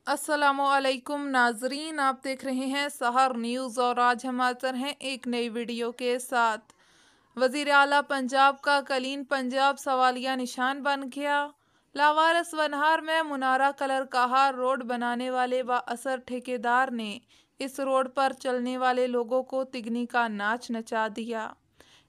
अस्सलामुअलैकुम नाजरीन, आप देख रहे हैं सहर न्यूज़ और आज हम हाजिर हैं एक नई वीडियो के साथ। वज़ीर आला पंजाब का कलीन पंजाब सवालिया निशान बन गया। लावारिस वनहार में मुनारा कलर कहार रोड बनाने वाले बाअसर ठेकेदार ने इस रोड पर चलने वाले लोगों को तिगनी का नाच नचा दिया।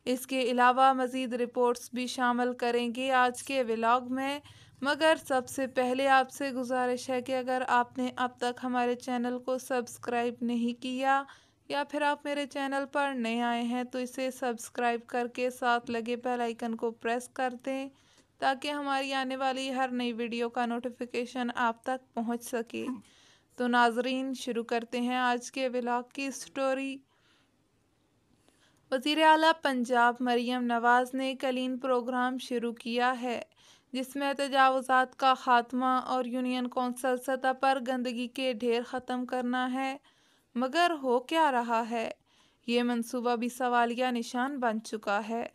इसके अलावा मज़ीद रिपोर्ट्स भी शामिल करेंगे आज के व्लॉग में, मगर सबसे पहले आपसे गुजारिश है कि अगर आपने अब तक हमारे चैनल को सब्सक्राइब नहीं किया या फिर आप मेरे चैनल पर नए आए हैं तो इसे सब्सक्राइब करके साथ लगे बेल आइकन को प्रेस कर दें ताकि हमारी आने वाली हर नई वीडियो का नोटिफिकेशन आप तक पहुंच सके। तो नाजरीन, शुरू करते हैं आज के व्लॉग की स्टोरी। वज़ीर आला पंजाब मरियम नवाज़ ने कलीन प्रोग्राम शुरू किया है जिसमें तजावुज़ात का खात्मा और यूनियन कौंसल सतह पर गंदगी के ढेर ख़त्म करना है। मगर हो क्या रहा है? ये मंसूबा भी सवालिया निशान बन चुका है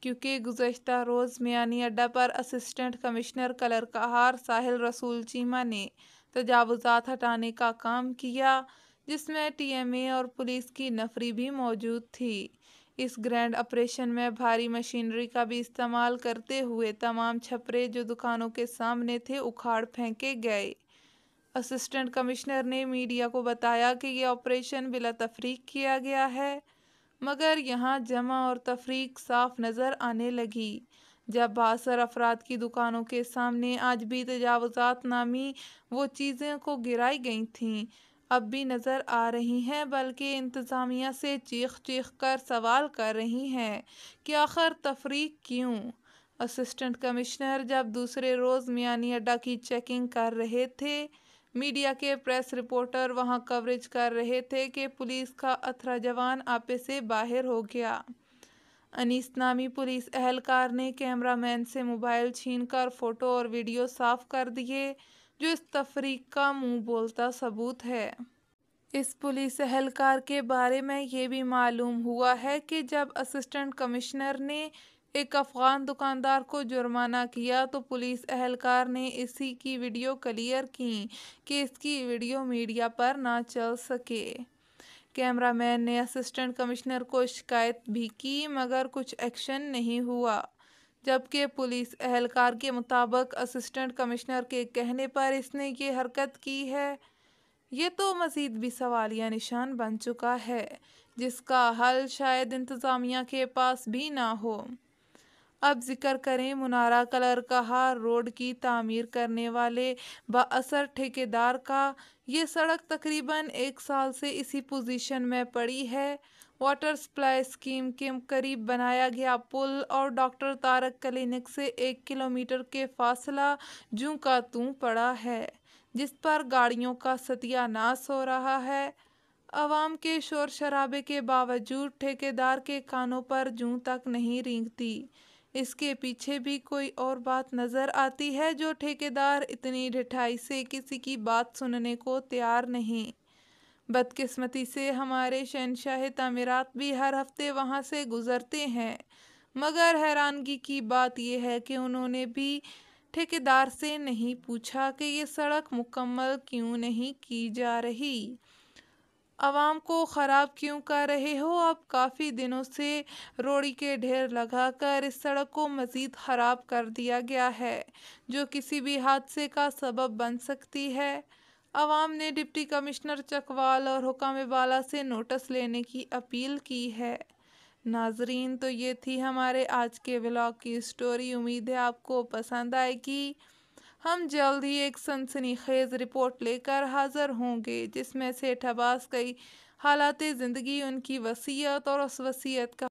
क्योंकि गुज़श्ता रोज़ मियानी अड्डा पर असिस्टेंट कमिश्नर कलर कहार साहिल रसूल चीमा ने तजावुज़ात हटाने का काम किया जिसमें TMA और पुलिस की नफरी भी मौजूद थी। इस ग्रैंड ऑपरेशन में भारी मशीनरी का भी इस्तेमाल करते हुए तमाम छपरे जो दुकानों के सामने थे उखाड़ फेंके गए। असिस्टेंट कमिश्नर ने मीडिया को बताया कि यह ऑपरेशन बिला तफरीक किया गया है, मगर यहाँ जमा और तफरीक साफ नज़र आने लगी जब बासर अफराद की दुकानों के सामने आज भी तजावुज़ात नामी वो चीज़ें को गिराई गई थीं अब भी नज़र आ रही हैं, बल्कि इंतज़ामिया से चीख चीख कर सवाल कर रही हैं कि आखिर तफरीक क्यों। असिस्टेंट कमिश्नर जब दूसरे रोज़ मियानी अड्डा की चेकिंग कर रहे थे, मीडिया के प्रेस रिपोर्टर वहां कवरेज कर रहे थे कि पुलिस का अथरा जवान आपे से बाहर हो गया। अनीस नामी पुलिस एहलकार ने कैमरामैन से मोबाइल छीनकर फ़ोटो और वीडियो साफ कर दिए, जो इस तफरीक का मुंह बोलता सबूत है। इस पुलिस एहलकार के बारे में ये भी मालूम हुआ है कि जब असिस्टेंट कमिश्नर ने एक अफ़गान दुकानदार को जुर्माना किया तो पुलिस एहलकार ने इसी की वीडियो क्लियर की कि इसकी वीडियो मीडिया पर ना चल सके। कैमरामैन ने असिस्टेंट कमिश्नर को शिकायत भी की, मगर कुछ एक्शन नहीं हुआ, जबकि पुलिस एहलकार के मुताबिक असिस्टेंट कमिश्नर के कहने पर इसने ये हरकत की है। ये तो मज़ीद भी सवालिया निशान बन चुका है जिसका हल शायद इंतज़ामिया के पास भी ना हो। अब जिक्र करें मुनारा कलर कहार रोड की तामीर करने वाले बाअसर ठेकेदार का। ये सड़क तकरीबन 1 साल से इसी पोजीशन में पड़ी है। वाटर सप्लाई स्कीम के करीब बनाया गया पुल और डॉक्टर तारक क्लिनिक से 1 किलोमीटर के फासला जूं का तूं पड़ा है, जिस पर गाड़ियों का सत्यानाश हो रहा है। अवाम के शोर शराबे के बावजूद ठेकेदार के कानों पर जूं तक नहीं रेंगती। इसके पीछे भी कोई और बात नज़र आती है जो ठेकेदार इतनी ढिठाई से किसी की बात सुनने को तैयार नहीं। बदकिस्मती से हमारे शहंशाह तामीरात भी हर हफ्ते वहाँ से गुज़रते हैं, मगर हैरानगी की बात यह है कि उन्होंने भी ठेकेदार से नहीं पूछा कि ये सड़क मुकम्मल क्यों नहीं की जा रही, आवाम को ख़राब क्यों कर रहे हो। अब काफ़ी दिनों से रोड़ी के ढेर लगाकर इस सड़क को मज़ीद ख़राब कर दिया गया है, जो किसी भी हादसे का सबब बन सकती है। आवाम ने डिप्टी कमिश्नर चकवाल और हुक्म बाला से नोटिस लेने की अपील की है। नाजरीन, तो ये थी हमारे आज के व्लॉग की स्टोरी। उम्मीद है आपको पसंद आएगी। हम जल्द ही एक सनसनीखेज रिपोर्ट लेकर हाजिर होंगे जिसमें से ठबास कई हालात ज़िंदगी, उनकी वसीयत और उस वसीयत का